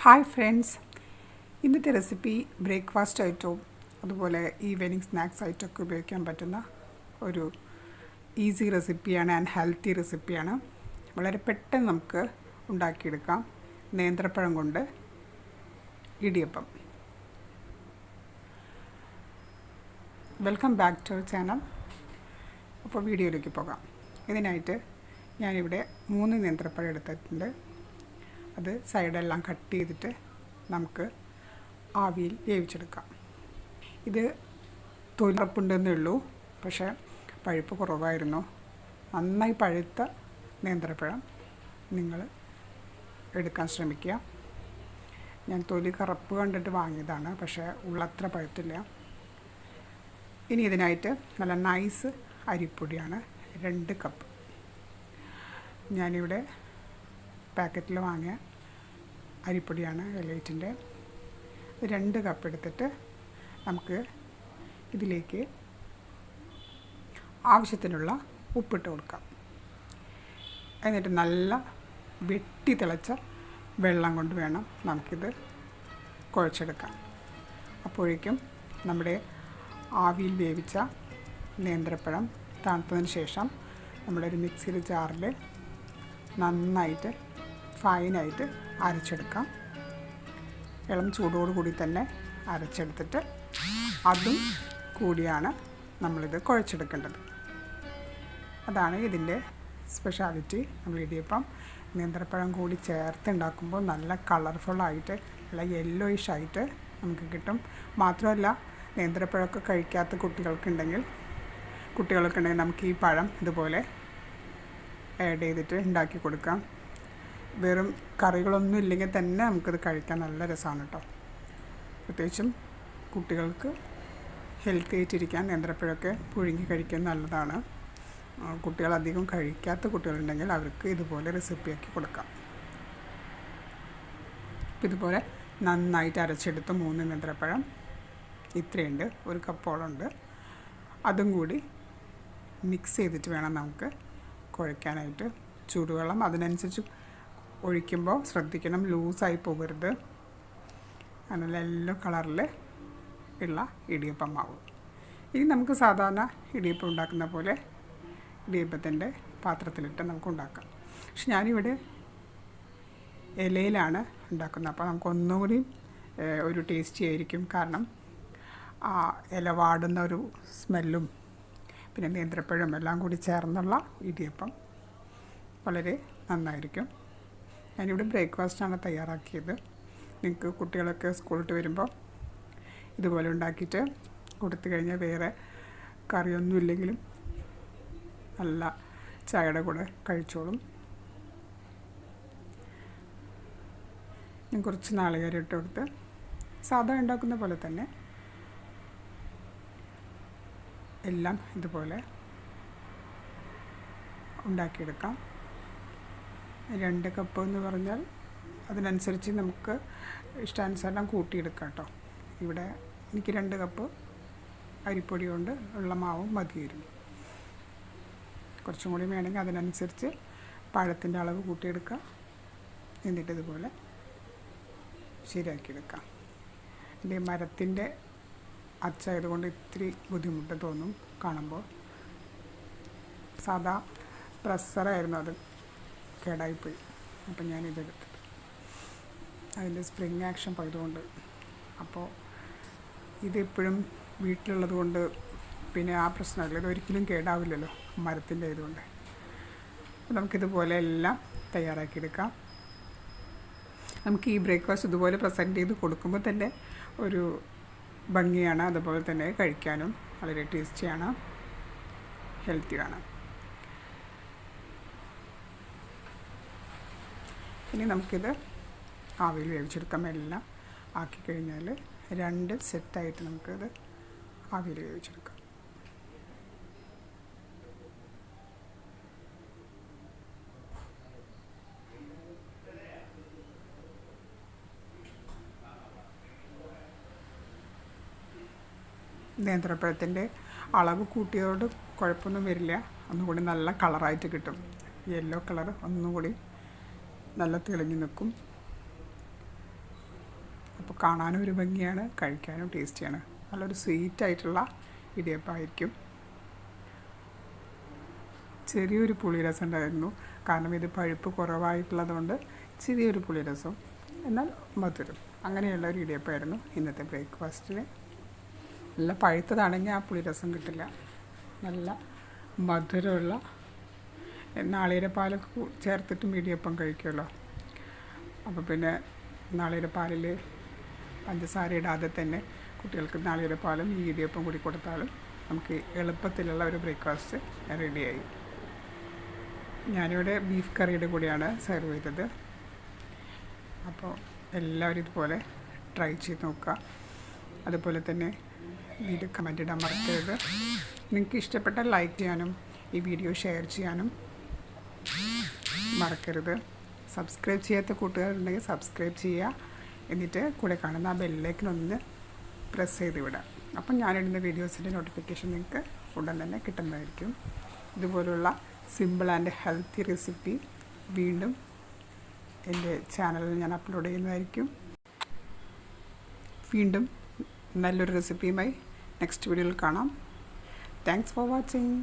Hi friends, ഇന്നത്തെ recipe breakfast ആയിട്ടും അതുപോലെ ഈവനിങ് സ്നാക്സ് ആയിട്ടൊക്കെ ഉപയോഗിക്കാൻ പറ്റുന്ന ഒരു ഈസി റെസിപ്പിയാണ് ആൻഡ് ഹെൽത്തി റെസിപ്പിയാണ്. വളരെ പെട്ടെന്ന് നമുക്ക് ഉണ്ടാക്കിയെടുക്കാം. നേന്ത്രപ്പഴം കൊണ്ട് idiyappam. Welcome back to our channel. അപ്പോൾ വീഡിയോയിലേക്ക് പോകാം. ഇതിനായിട്ട് ഞാനിവിടെ 3 നേന്ത്രപ്പഴം എടുത്തിട്ടുണ്ട്. അത് സൈഡെല്ലാം കട്ട് ചെയ്തിട്ട് നമുക്ക് ആവിയിൽ വേവിച്ചെടുക്കാം. ഇത് തൊലിപ്പുണ്ടെന്നേ ഉള്ളൂ, പക്ഷേ പഴുപ്പ് കുറവായിരുന്നു. നന്നായി പഴുത്ത നേന്ത്രപ്പഴം നിങ്ങൾ എടുക്കാൻ ശ്രമിക്കുക. ഞാൻ തൊലി കറുപ്പ് കണ്ടിട്ട് വാങ്ങിയതാണ്, പക്ഷേ ഉള്ളത്ര പഴുത്തില്ല. ഇനി ഇതിനായിട്ട് നല്ല നൈസ് അരിപ്പൊടിയാണ് 2 കപ്പ്. ഞാനിവിടെ പാക്കറ്റിൽ വാങ്ങിയ അരിപ്പൊടിയാണ് എലൈറ്റിൻ്റെ. 2 കപ്പ് എടുത്തിട്ട് നമുക്ക് ഇതിലേക്ക് ആവശ്യത്തിനുള്ള ഉപ്പിട്ട് കൊടുക്കാം. എന്നിട്ട് നല്ല വെട്ടി തിളച്ച വെള്ളം കൊണ്ട് വേണം നമുക്കിത് കുഴച്ചെടുക്കാം. അപ്പോഴേക്കും നമ്മുടെ ആവിയിൽ വേവിച്ച നേന്ത്രപ്പഴം തണുത്തതിന് ശേഷം നമ്മുടെ ഒരു മിക്സിയുടെ ജാറിൽ നന്നായിട്ട് ഫൈനായിട്ട് അരച്ചെടുക്കാം. ഇളം ചൂടോടുകൂടി തന്നെ അരച്ചെടുത്തിട്ട് അതും കൂടിയാണ് നമ്മളിത് കുഴച്ചെടുക്കേണ്ടത്. അതാണ് ഇതിൻ്റെ സ്പെഷ്യാലിറ്റി. നമ്മൾ ഇടിയപ്പം നേന്ത്രപ്പഴം കൂടി ചേർത്ത് ഉണ്ടാക്കുമ്പോൾ നല്ല കളർഫുള്ളായിട്ട് നല്ല യെല്ലോയിഷ് ആയിട്ട് നമുക്ക് കിട്ടും. മാത്രമല്ല, നേന്ത്രപ്പഴമൊക്കെ കഴിക്കാത്ത കുട്ടികൾക്കുണ്ടെങ്കിൽ നമുക്ക് ഈ പഴം ഇതുപോലെ ആഡ് ചെയ്തിട്ട് ഉണ്ടാക്കി കൊടുക്കാം. വെറും കറികളൊന്നും ഇല്ലെങ്കിൽ തന്നെ നമുക്കിത് കഴിക്കാൻ നല്ല രസമാണ് കേട്ടോ. പ്രത്യേകിച്ചും കുട്ടികൾക്ക് ഹെൽത്തി ആയിട്ടിരിക്കാൻ നേന്ത്രപ്പഴമൊക്കെ പുഴുങ്ങി കഴിക്കാൻ നല്ലതാണ്. കുട്ടികളധികം കഴിക്കാത്ത കുട്ടികളുണ്ടെങ്കിൽ അവർക്ക് ഇതുപോലെ റെസിപ്പിയാക്കി കൊടുക്കാം. ഇതുപോലെ നന്നായിട്ട് അരച്ചെടുത്ത 3 നേന്ത്രപ്പഴം ഇത്രയുണ്ട്, 1 കപ്പോളമുണ്ട്. അതും കൂടി മിക്സ് ചെയ്തിട്ട് വേണം നമുക്ക് കുഴയ്ക്കാനായിട്ട്. ചൂടുവെള്ളം അതിനനുസരിച്ച് ഒഴിക്കുമ്പോൾ ശ്രദ്ധിക്കണം, ലൂസായി പോകരുത്. അങ്ങനെ യെല്ലോ കളറിൽ ഉള്ള ഇടിയപ്പം മാവ്. ഇനി നമുക്ക് സാധാരണ ഇടിയപ്പം ഉണ്ടാക്കുന്ന പോലെ ഇടിയപ്പത്തിൻ്റെ പാത്രത്തിലിട്ട് നമുക്ക് ഉണ്ടാക്കാം. പക്ഷെ ഞാനിവിടെ ഇലയിലാണ് ഉണ്ടാക്കുന്നത്. അപ്പോൾ നമുക്ക് ഒന്നുകൂടി ഒരു ടേസ്റ്റി ആയിരിക്കും. കാരണം ആ ഇല വാടുന്ന ഒരു സ്മെല്ലും പിന്നെ നേന്ത്രപ്പഴം എല്ലാം കൂടി ചേർന്നുള്ള ഇടിയപ്പം വളരെ നന്നായിരിക്കും. ഞാനിവിടെ ബ്രേക്ക്ഫാസ്റ്റാണ് തയ്യാറാക്കിയത്. നിങ്ങൾക്ക് കുട്ടികളൊക്കെ സ്കൂളിട്ട് വരുമ്പോൾ ഇതുപോലെ ഉണ്ടാക്കിയിട്ട് കൊടുത്തു കഴിഞ്ഞാൽ വേറെ കറിയൊന്നും ഇല്ലെങ്കിലും നല്ല ചായയുടെ കൂടെ കഴിച്ചോളും. ഞാൻ കുറച്ച് നാളികേരം ഇട്ട് കൊടുത്ത് സാധാ ഉണ്ടാക്കുന്ന പോലെ തന്നെ എല്ലാം ഇതുപോലെ ഉണ്ടാക്കിയെടുക്കാം. 2 കപ്പ് എന്ന് പറഞ്ഞാൽ അതിനനുസരിച്ച് നമുക്ക് ഇഷ്ടാനുസരണം കൂട്ടിയെടുക്കാം കേട്ടോ. ഇവിടെ എനിക്ക് 2 കപ്പ് അരിപ്പൊടി കൊണ്ട് ഉള്ള മാവും മതിയായിരുന്നു. കുറച്ചും കൂടി വേണമെങ്കിൽ അതിനനുസരിച്ച് പഴത്തിൻ്റെ അളവ് കൂട്ടിയെടുക്കാം. എന്നിട്ട് ഇതുപോലെ ശരിയാക്കിയെടുക്കാം. എൻ്റെ മരത്തിൻ്റെ അച്ചായതുകൊണ്ട് ഇത്തിരി ബുദ്ധിമുട്ട് തോന്നും കാണുമ്പോൾ. സാധാ പ്രസ്സറായിരുന്നു, അത് കേടായിപ്പോയി. അപ്പം ഞാനിതെടുത്തത് അതിൻ്റെ സ്പ്രിങ് ആക്ഷൻ പോയതുകൊണ്ട്. അപ്പോൾ ഇതെപ്പോഴും വീട്ടിലുള്ളത് കൊണ്ട് പിന്നെ ആ പ്രശ്നമില്ല, ഇതൊരിക്കലും കേടാവില്ലല്ലോ മരത്തിൻ്റെ ആയതുകൊണ്ട്. നമുക്കിതുപോലെ എല്ലാം തയ്യാറാക്കിയെടുക്കാം. നമുക്ക് ഈ ബ്രേക്ക്ഫാസ്റ്റ് ഇതുപോലെ പ്രസൻറ്റ് ചെയ്ത് കൊടുക്കുമ്പോൾ തന്നെ ഒരു ഭംഗിയാണ്. അതുപോലെ തന്നെ കഴിക്കാനും വളരെ ടേസ്റ്റിയാണ്, ഹെൽത്തിയാണ്. ഇനി നമുക്കിത് ആവിയിൽ വേവിച്ചെടുക്കാം. എല്ലാം ആക്കിക്കഴിഞ്ഞാൽ 2 സെറ്റായിട്ട് നമുക്കിത് ആവിയിൽ വേവിച്ചെടുക്കാം. നേന്ത്രപ്പഴത്തിൻ്റെ അളവ് കൂട്ടിയതോട് കുഴപ്പമൊന്നും വരില്ല. ഒന്നുകൂടി നല്ല കളറായിട്ട് കിട്ടും. യെല്ലോ കളർ ഒന്നുകൂടി നല്ല തെളിഞ്ഞ് നിൽക്കും. കാണാനും ഒരു ഭംഗിയാണ്, കഴിക്കാനും ടേസ്റ്റിയാണ്. നല്ലൊരു സ്വീറ്റായിട്ടുള്ള ഇടിയപ്പമായിരിക്കും. ചെറിയൊരു പുളിരസം ഉണ്ടായിരുന്നു, കാരണം ഇത് പഴുപ്പ് കുറവായിട്ടുള്ളതുകൊണ്ട് ചെറിയൊരു പുളിരസം, എന്നാൽ മധുരം. അങ്ങനെയുള്ള ഒരു ഇടിയപ്പമായിരുന്നു ഇന്നത്തെ ബ്രേക്ക്ഫാസ്റ്റിന്. നല്ല പഴുത്തതാണെങ്കിൽ ആ പുളിരസം കിട്ടില്ല. നല്ല മധുരമുള്ള നാളികേരപ്പാലൊക്കെ ചേർത്തിട്ടും ഇടിയപ്പം കഴിക്കുമല്ലോ. അപ്പോൾ പിന്നെ നാളികേരപ്പാലിൽ പഞ്ചസാര ഇടാതെ തന്നെ കുട്ടികൾക്ക് നാളികേരപ്പാലും ഈ ഇടിയപ്പം കൂടി കൊടുത്താലും നമുക്ക് എളുപ്പത്തിലുള്ള ഒരു ബ്രേക്ക്ഫാസ്റ്റ് റെഡിയായി. ഞാനിവിടെ ബീഫ് കറിയുടെ കൂടെയാണ് സെർവ് ചെയ്തത്. അപ്പോൾ എല്ലാവരും ഇതുപോലെ ട്രൈ ചെയ്ത് നോക്കുക. അതുപോലെ തന്നെ വീഡിയോ കമൻ്റ് ഇടാൻ മറക്കരുത്. നിങ്ങൾക്ക് ഇഷ്ടപ്പെട്ടാൽ ലൈക്ക് ചെയ്യാനും ഈ വീഡിയോ ഷെയർ ചെയ്യാനും മറക്കരുത്. സബ്സ്ക്രൈബ് ചെയ്യാത്ത കൂട്ടുകാരുണ്ടെങ്കിൽ സബ്സ്ക്രൈബ് ചെയ്യുക. എന്നിട്ട് കൂടെ കാണുന്ന ആ ബെല്ലൈക്കനൊന്ന് പ്രസ് ചെയ്ത് വിടാം. അപ്പം ഞാനിടുന്ന വീഡിയോസിൻ്റെ നോട്ടിഫിക്കേഷൻ നിങ്ങൾക്ക് ഉടൻ തന്നെ കിട്ടുന്നതായിരിക്കും. ഇതുപോലുള്ള സിമ്പിൾ ആൻഡ് ഹെൽത്തി റെസിപ്പി വീണ്ടും എൻ്റെ ചാനലിൽ ഞാൻ അപ്ലോഡ് ചെയ്യുന്നതായിരിക്കും. വീണ്ടും നല്ലൊരു റെസിപ്പിയുമായി നെക്സ്റ്റ് വീഡിയോയിൽ കാണാം. Thanks for watching.